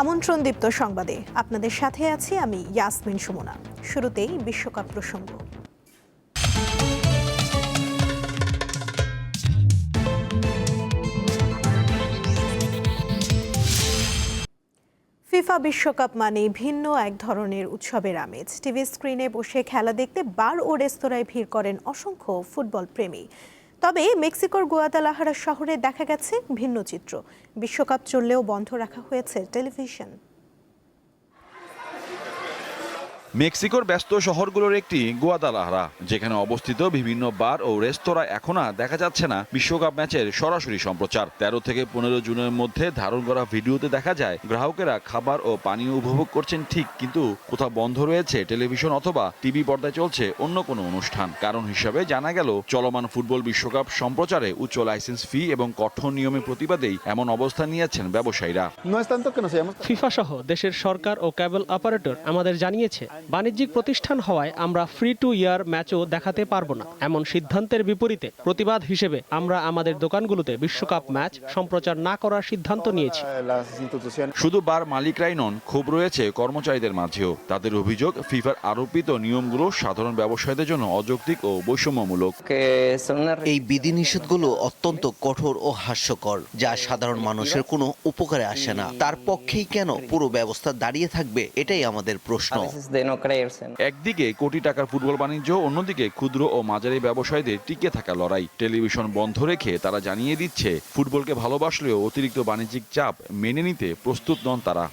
আমন্ত্রণ দীপ্ত সংবাদে আপনাদের সাথে আছি আমি ইয়াসমিন সুমনা। শুরুতেই বিশ্বকাপ প্রসঙ্গ। ফিফা বিশ্বকাপ মানে ভিন্ন এক ধরনের উৎসবের আমেজ। টিভি স্ক্রিনে বসে খেলা দেখতে বার ও রেস্তোরাঁয় ভিড় করেন অসংখ্য ফুটবল প্রেমী। তবে মেক্সিকোর গুয়াদালাহারা শহরে দেখা গেছে ভিন্ন চিত্র। বিশ্বকাপ চললেও বন্ধ রাখা হয়েছে টেলিভিশন। মেক্সিকোর ব্যস্ত শহরগুলোর একটি গুয়াদালাহারা, যেখানে অবস্থিত বিভিন্ন বার ও রেস্তোরাঁ এখন আর দেখা যাচ্ছে না বিশ্বকাপ ম্যাচের সরাসরি সম্প্রচার। 13 থেকে 15 জুনের মধ্যে ধারণ করা ভিডিওতে দেখা যায় গ্রাহকেরা খাবার ও পানীয় উপভোগ করছেন ঠিক, কিন্তু কোথাও বন্ধ রয়েছে টেলিভিশন অথবা টিভি পর্দায় চলছে অন্য কোনো অনুষ্ঠান। কারণ হিসাবে জানা গেল চলমান ফুটবল বিশ্বকাপ সম্প্রচারে উচ্চ লাইসেন্স ফি এবং কঠোর নিয়মের প্রতিবাদেই এমন অবস্থান নিয়েছেন ব্যবসায়ীরা। ফিফা সহ দেশের সরকার ও কেবল অপারেটর আমাদের জানিয়েছে বাণিজ্যিক প্রতিষ্ঠান হওয়ায় আমরা ফ্রি টু ইয়ার ম্যাচও দেখাতে পারবো না। এমন সিদ্ধান্তের বিপরীতে প্রতিবাদ হিসেবে আমরা আমাদের দোকানগুলোতে বিশ্বকাপ ম্যাচ সম্প্রচার না করার সিদ্ধান্ত নিয়েছি। শুধু বার মালিকরাই নন, ক্ষোভ রয়েছে কর্মচারীদের মাঝেও। তাদের অভিযোগ, ফিফার আরোপিত নিয়মগুলো সাধারণ ব্যবসায়ীদের জন্য অযৌক্তিক ও বৈষম্যমূলক। এই বিধিনিষেধগুলো অত্যন্ত কঠোর ও হাস্যকর, যা সাধারণ মানুষের কোনো উপকারে আসে না। তার পক্ষেই কেন পুরো ব্যবস্থা দাঁড়িয়ে থাকবে, এটাই আমাদের প্রশ্ন। একদিকে কোটি টাকার ফুটবল বাণিজ্য, অন্যদিকে ক্ষুদ্র ও মাঝারি ব্যবসায়ীদের টিকে থাকা লড়াই। টেলিভিশন বন্ধ রেখে তারা জানিয়ে দিচ্ছে ফুটবলকে ভালোবাসলেও অতিরিক্ত বাণিজ্যিক চাপ মেনে নিতে প্রস্তুত নন তারা।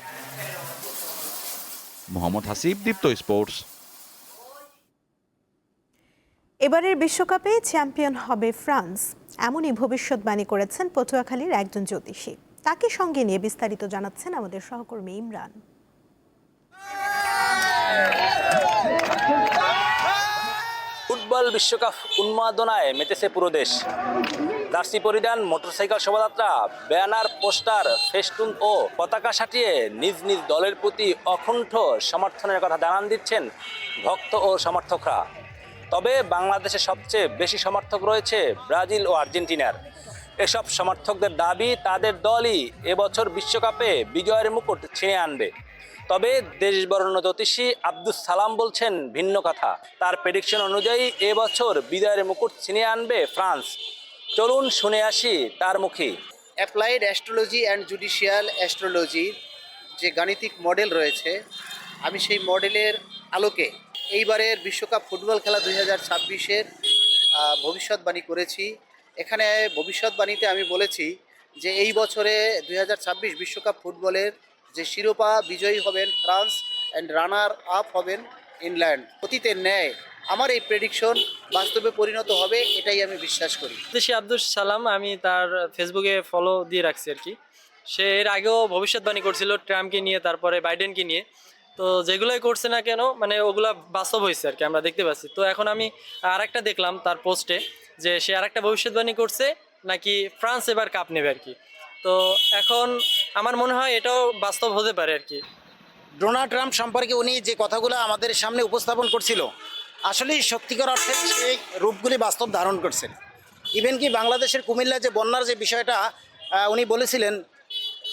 মোহাম্মদ হাসিব, দীপ্ত স্পোর্টস। এবারের বিশ্বকাপে চ্যাম্পিয়ন হবে ফ্রান্স, এমনই ভবিষ্যৎবাণী করেছেন পটুয়াখালীর একজন জ্যোতিষী। তাকে সঙ্গে নিয়ে বিস্তারিত জানাচ্ছেন আমাদের সহকর্মী ইমরান। ফুটবল বিশ্বকাপ উন্মাদনায় মেতেছে পুরো দেশ। জার্সি পরিধান, মোটরসাইকেল শোভাযাত্রা, ব্যানার, পোস্টার, ফেস্টুন ও পতাকা সাটিয়ে নিজ নিজ দলের প্রতি অকুণ্ঠ সমর্থনের কথা জানান দিচ্ছেন ভক্ত ও সমর্থকরা। তবে বাংলাদেশে সবচেয়ে বেশি সমর্থক রয়েছে ব্রাজিল ও আর্জেন্টিনার। এসব সমর্থকদের দাবি, তাদের দলই এবছর বিশ্বকাপে বিজয়ের মুকুট ছিনিয়ে আনবে। তবে দেশবরেণ্য জ্যোতিষী আব্দুস সালাম বলছেন ভিন্ন কথা। তার প্রেডিকশন অনুযায়ী এবছর বিজয়ের মুকুট ছিনিয়ে আনবে ফ্রান্স। চলুন শুনে আসি তার মুখে। অ্যাপ্লাইড অ্যাস্ট্রোলজি অ্যান্ড জুডিশিয়াল অ্যাস্ট্রোলজির যে গাণিতিক মডেল রয়েছে, আমি সেই মডেলের আলোকে এইবারের বিশ্বকাপ ফুটবল খেলা 2026-এর ভবিষ্যৎবাণী করেছি। এখানে ভবিষ্যৎবাণীতে আমি বলেছি যে এই বছরে 2026 বিশ্বকাপ ফুটবলের যে শিরোপা বিজয়ী হবেন ফ্রান্স অ্যান্ড রানার আপ হবেন ইংল্যান্ড। অতীতের ন্যায় আমার এই প্রেডিকশন বাস্তবে পরিণত হবে, এটাই আমি বিশ্বাস করি। আব্দুস সালাম, আমি তার ফেসবুকে ফলো দিয়ে রাখছি আর কি। সে এর আগেও ভবিষ্যৎবাণী করছিল ট্রাম্পকে নিয়ে, তারপরে বাইডেনকে নিয়ে। তো যেগুলোই করছে না কেন, মানে ওগুলা বাস্তব হয়েছে আর কি, আমরা দেখতে পাচ্ছি। তো এখন আমি আরেকটা দেখলাম তার পোস্টে যে সে আরেকটা ভবিষ্যৎবাণী করছে, নাকি ফ্রান্স এবার কাপ নেবে আর কি। তো এখন আমার মনে হয় এটাও বাস্তব হতে পারে আর কি। ডোনাল্ড ট্রাম্প সম্পর্কে উনি যে কথাগুলো আমাদের সামনে উপস্থাপন করছিল, আসলেই সত্যিকার অর্থে সেই রূপগুলি বাস্তব ধারণ করছেন। ইভেন কি বাংলাদেশের কুমিল্লা যে বন্যার যে বিষয়টা উনি বলেছিলেন,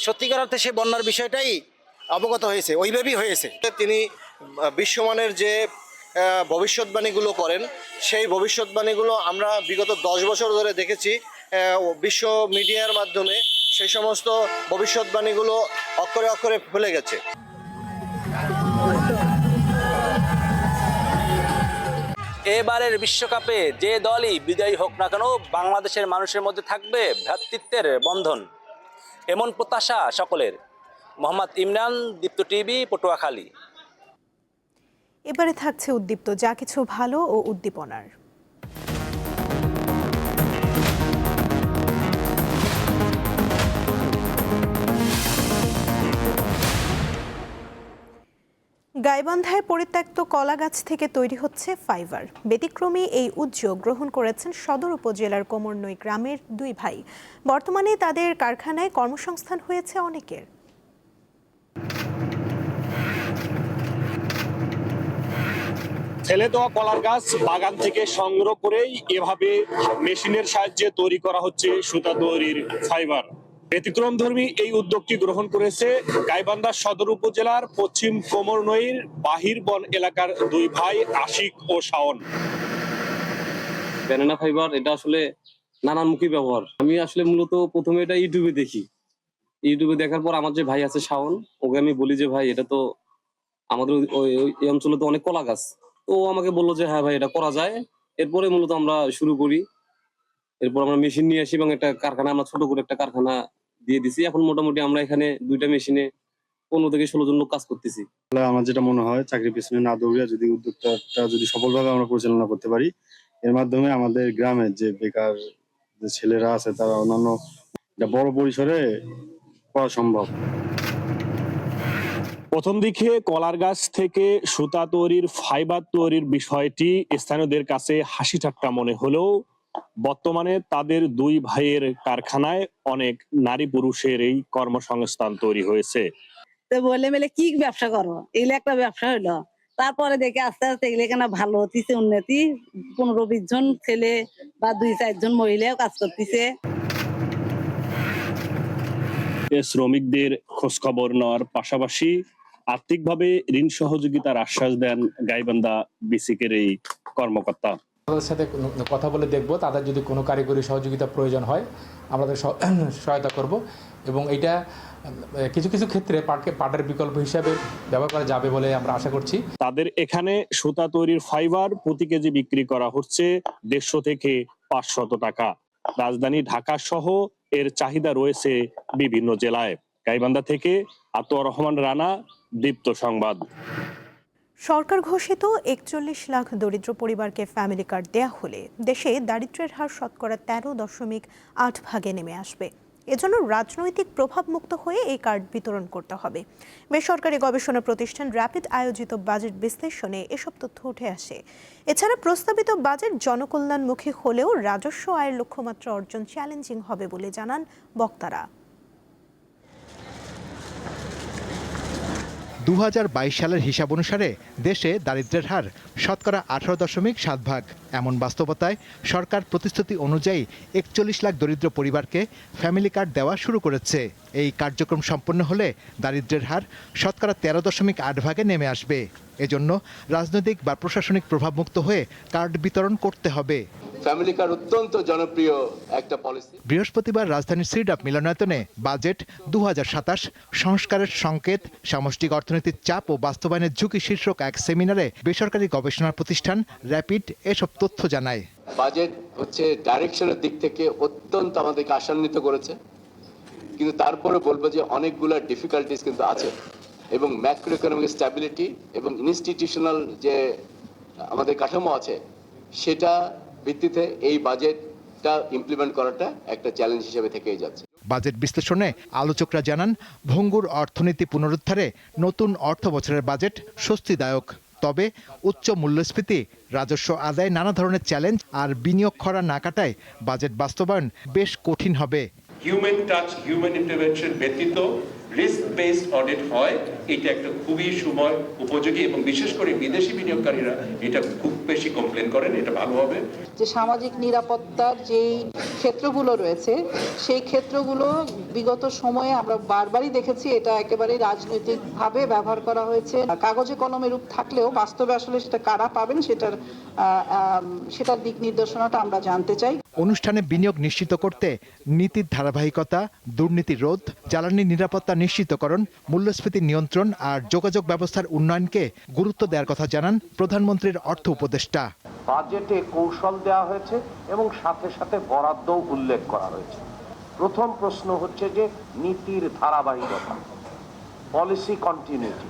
সত্যিকার অর্থে সেই বন্যার বিষয়টাই অবগত হয়েছে, ওইভাবেই হয়েছে। তিনি বিশ্বমানের যে ভবিষ্যৎবাণীগুলো করেন, সেই ভবিষ্যৎবাণীগুলো আমরা বিগত 10 বছর ধরে দেখেছি বিশ্ব মিডিয়ার মাধ্যমে। সেই সমস্ত ভবিষ্যৎবাণীগুলো অক্ষরে অক্ষরে ফেলে গেছে। এবারের বিশ্বকাপে যে দলই বিজয়ী হোক না কেন, বাংলাদেশের মানুষের মধ্যে থাকবে ভ্রাতৃত্বের বন্ধন, এমন প্রত্যাশা সকলের। মোহাম্মদ ইমরান, দীপ্ত টিভি, পটুয়াখালী। এবারে থাকছে উদ্দীপ্ত যা কিছু ভালো ও উদ্দীপনার। গাইবান্ধায় পরিত্যক্ত কলা গাছ থেকে তৈরি হচ্ছে ফাইবার। ব্যতিক্রমী এই উদ্যোগ গ্রহণ করেছেন সদর উপজেলার কোমরনই গ্রামের 2 ভাই। বর্তমানে তাদের কারখানায় কর্মসংস্থান হয়েছে অনেকের। ফেলে দেওয়া কলার গাছ বাগান থেকে সংগ্রহ করেই এভাবে মেশিনের সাহায্যে তৈরি করা হচ্ছে সুতা তৈরির ফাইবার। ব্যতিক্রমধর্মী এই উদ্যোগটি গ্রহণ করেছে গাইবান্ধা সদর উপজেলার পশ্চিম কোমরনইর বাহিরবন এলাকার দুই ভাই আশিক ও শাওন। ব্যানানা ফাইবার এটা আসলে নানানমুখী ব্যবহার। আমি আসলে মূলত প্রথমে এটা ইউটিউবে দেখি। ইউটিউবে দেখার পর আমার যে ভাই আছে শাওন, ওকে আমি বলি যে ভাই এটা তো আমাদের এই অঞ্চলে তো অনেক কলা গাছ। তো ও আমাকে বললো যে হ্যাঁ ভাই এটা করা যায়। এরপরে মূলত আমরা শুরু করি। এরপর আমরা মেশিন নিয়ে আসি এবং একটা কারখানা, আমরা ছোট করে একটা কারখানা দিয়ে দিছি। এখন মোটামুটি আমরা এখানে 2টা মেশিনে 15 থেকে 16 জন লোক কাজ করতেছি। আমার যেটা মনে হয়, চাকরির পিছনে না দৌড়িয়ে যদি উদ্যোগটা যদি সফলভাবে আমরা পরিচালনা করতে পারি, এর মাধ্যমে আমাদের গ্রামের যে বেকার যে ছেলেরা আছে তারা অন্যান্য বড় পরিসরে করা সম্ভব। প্রথম দিকে কলার গাছ থেকে সুতা তৈরির, ফাইবার তৈরির বিষয়টি স্থানীয়দের কাছে হাসি ঠাট্টা মনে হলেও বর্তমানে তাদের দুই ভাইয়ের কারখানায় অনেক নারী পুরুষের এই কর্মসংস্থান তৈরি হয়েছে। বলে মেলে কি ব্যবসা করবো, এগুলো একটা ব্যবসা হইলো। তারপরে দেখে আস্তে আস্তে এগুলো কেন ভালো হচ্ছে, উন্নতি। 15-20 জন ছেলে বা 2-4 জন মহিলাও কাজ করতেছে। শ্রমিকদের খোঁজ খবর নেওয়ার পাশাপাশি আর্থিকভাবে ঋণ সহযোগিতার আশ্বাস দেন গাইবান্ধা বিসিকের এই কর্মকর্তা। তাদের সাথে কথা বলে দেখব, তাদের যদি কোনো কারিগরি সহযোগিতা প্রয়োজন হয় আমরা তাদের সহায়তা করব এবং এটা কিছু কিছু ক্ষেত্রে পাটের বিকল্প হিসাবে ব্যবহার করা যাবে বলে আমরা আশা করছি। তাদের এখানে সুতা তৈরির ফাইবার প্রতি কেজি বিক্রি করা হচ্ছে 150 থেকে 500 টাকা। রাজধানী ঢাকা সহ এর চাহিদা রয়েছে বিভিন্ন জেলায়। গাইবান্ধা থেকে আতোয়ার রহমান রানা, দীপ্ত সংবাদ। সরকার ঘোষিত 41 লাখ দরিদ্র পরিবারকে ফ্যামিলি কার্ড দেয়া হলে দেশে দারিদ্র্যের হার শতকরা 13.8 ভাগে নেমে আসবে। এজন্য রাজনৈতিক প্রভাবমুক্ত হয়ে এই কার্ড বিতরণ করতে হবে। বেসরকারি গবেষণা প্রতিষ্ঠান র্যাপিড আয়োজিত বাজেট বিশ্লেষণে এসব তথ্য উঠে আসে। এছাড়া প্রস্তাবিত বাজেট জনকল্যাণমুখী হলেও রাজস্ব আয়ের লক্ষ্যমাত্রা অর্জন চ্যালেঞ্জিং হবে বলে জানান বক্তারা। 2022 সালের হিসাব অনুসারে দেশে দারিদ্র্যের হার শতকরা 18.7 ভাগ। এমন বাস্তবতায় সরকার প্রতিশ্রুতি অনুযায়ী 41 লাখ দরিদ্র পরিবারকে ফ্যামিলি কার্ড দেওয়া শুরু করেছে। এই কার্যক্রম সম্পন্ন হলে দারিদ্র্যের হার শতকরা 13.8 ভাগে নেমে আসবে। এজন্য রাজনৈতিক বা প্রশাসনিক প্রভাবমুক্ত হয়ে কার্ড বিতরণ করতে হবে। ফ্যামিলি কার্ড অত্যন্ত জনপ্রিয় একটা পলিসি। বৃহস্পতিবার রাজধানীর সিডাপ মিলনায়তনে বাজেট 2027 সংস্কারের সংকেত, সামষ্টিক অর্থনীতির চাপ ও বাস্তবায়নের ঝুঁকি শীর্ষক এক সেমিনারে বেসরকারি গবেষণা প্রতিষ্ঠান র্যাপিড এসব তথ্য জানায়। বাজেট হচ্ছে ডাইরেকশনের দিক থেকে অত্যন্ত আমাদেরকে আশান্বিত করেছে, কিন্তু তারপরে বলবো যে অনেকগুলো ডিফিকাল্টিস কিন্তু আছে এবং ম্যাক্রো ইকোনমিক স্ট্যাবিলিটি এবং ইনস্টিটিউশনাল যে আমাদের কাঠামো আছে সেটা ভিত্তিতে এই বাজেটটা ইমপ্লিমেন্ট করাটা একটা চ্যালেঞ্জ হিসেবে থেকেই যাচ্ছে। বাজেট বিশ্লেষণে আলোচকরা জানান, ভঙ্গুর অর্থনীতি পুনরুদ্ধারে নতুন অর্থ বছরের বাজেট স্বস্তিদায়ক। তবে উচ্চ মূল্যস্ফীতি, রাজস্ব আদায়, নানা ধরনের চ্যালেঞ্জ আর বিনিয়োগ খরা না কাটায় বাজেট বাস্তবায়ন বেশ কঠিন হবে। হিউম্যান টাচ, হিউম্যান ইন্টারভেনশন ব্যতীত রিস্ক বেসড অডিট হয়, এটা একটা খুবই সময় উপযোগী এবং বিশেষ করে বিদেশি বিনিয়োগকারীরা এটা খুব বেশি কমপ্লেন করেন। এটা ভালো হবে যে সামাজিক নিরাপত্তার যেই ক্ষেত্রগুলো রয়েছে সেই ক্ষেত্রগুলো বিগত সময়ে আমরা বারবারই দেখেছি এটা একেবারে রাজনৈতিকভাবে ব্যবহার করা হয়েছে। কাগজে কলমে রূপ থাকলেও বাস্তবে আসলে সেটা কারা পাবেন সেটার দিক নির্দেশনাটা আমরা জানতে চাই। অনুষ্ঠানে বিনিয়োগ নিশ্চিত করতে নীতির ধারাবাহিকতা, দুর্নীতি রোধ, জ্বালানি নিরাপত্তা নিশ্চিতকরণ, মূল্যস্ফীতি নিয়ন্ত্রণ আর যোগাযোগ ব্যবস্থার উন্নয়নকে গুরুত্ব দেওয়ার কথা জানান প্রধানমন্ত্রীর অর্থ উপদেষ্টা। বাজেটে কৌশল দেওয়া হয়েছে এবং সাথে সাথে বরাদ্দও উল্লেখ করা হয়েছে। প্রথম প্রশ্ন হচ্ছে যে নীতির ধারাবাহিকতা, পলিসি কন্টিনিউটি।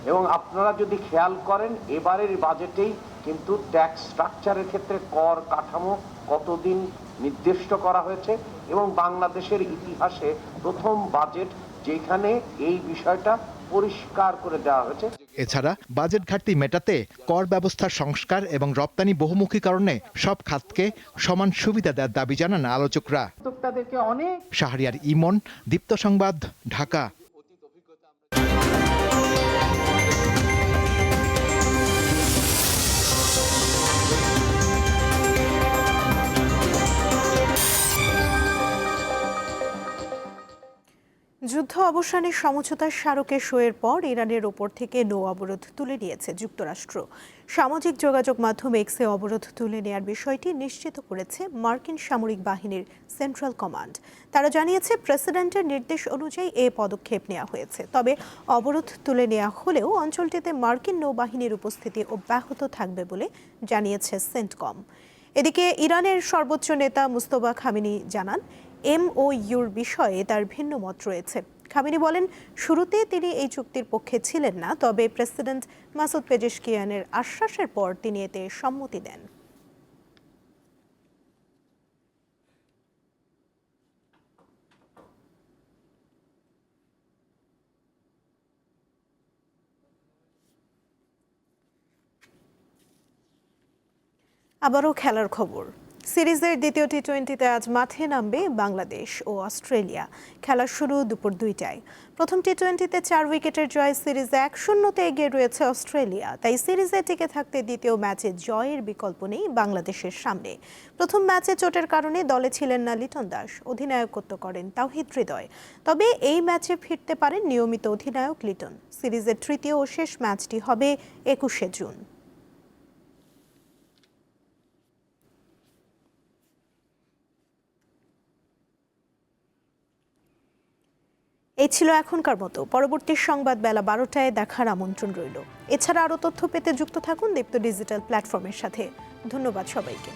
এবং আপনারা যদি খেয়াল করেন এবারের বাজেটেই কিন্তু ট্যাক্স স্ট্রাকচারের ক্ষেত্রে কর কাঠামো কতদিন নির্দিষ্ট করা হয়েছে এবং বাংলাদেশের ইতিহাসে প্রথম বাজেট যেখানে এই বিষয়টা পরিষ্কার করে দেওয়া হয়েছে। এছাড়া বাজেট ঘাটতি মেটাতে কর ব্যবস্থার সংস্কার এবং রপ্তানি বহুমুখীকরণে সব খাতকে সমান সুবিধা দেওয়ার দাবি জানান আলোচকরা। শাহরিয়ার ইমন, দীপ্ত সংবাদ, ঢাকা। যুদ্ধ অবসানের সমঝোতার স্মারকে সইয়ের পর ইরানের ওপর থেকে নৌ অবরোধ তুলে নিয়েছে যুক্তরাষ্ট্র। সামাজিক যোগাযোগ মাধ্যম এক্সে অবরোধ তুলে নেওয়ার বিষয়টি নিশ্চিত করেছে মার্কিন সামরিক বাহিনীর সেন্ট্রাল কমান্ড। তারা জানিয়েছে প্রেসিডেন্টের নির্দেশ অনুযায়ী এই পদক্ষেপ নেওয়া হয়েছে। তবে অবরোধ তুলে নেওয়া হলেও অঞ্চলটিতে মার্কিন নৌবাহিনীর উপস্থিতি অব্যাহত থাকবে বলে জানিয়েছে সেন্টকম। এদিকে ইরানের সর্বোচ্চ নেতা মুস্তফা খামেনি জানান, MOUর বিষয়ে তার ভিন্ন মত রয়েছে। খামেনি বলেন, শুরুতে তিনি এই চুক্তির পক্ষে ছিলেন না, তবে প্রেসিডেন্ট মাসুদ পেজেশকিয়ানের আশ্বাসের পর তিনি এতে সম্মতি দেন। আবারও খেলার খবর। সিরিজের দ্বিতীয় টি-20তে আজ মাঠে নামবে বাংলাদেশ ও অস্ট্রেলিয়া। খেলা শুরু দুপুর 2টায়। প্রথম টি-20তে 4 উইকেটের জয় সিরিজে 1-0 এগিয়ে রয়েছে অস্ট্রেলিয়া। তাই সিরিজে টিকে থাকতে দ্বিতীয় ম্যাচে জয়ের বিকল্প নেই বাংলাদেশের সামনে। প্রথম ম্যাচে চোটের কারণে দলে ছিলেন না লিটন দাস, অধিনায়কত্ব করেন তাওহিদ হৃদয়। তবে এই ম্যাচে ফিরতে পারেন নিয়মিত অধিনায়ক লিটন। সিরিজের তৃতীয় ও শেষ ম্যাচটি হবে 21শে জুন। এই ছিল এখনকার মতো। পরবর্তী সংবাদ বেলা 12টায় দেখার আমন্ত্রণ রইল। এছাড়া আরও তথ্য পেতে যুক্ত থাকুন দীপ্ত ডিজিটাল প্ল্যাটফর্মের সাথে। ধন্যবাদ সবাইকে।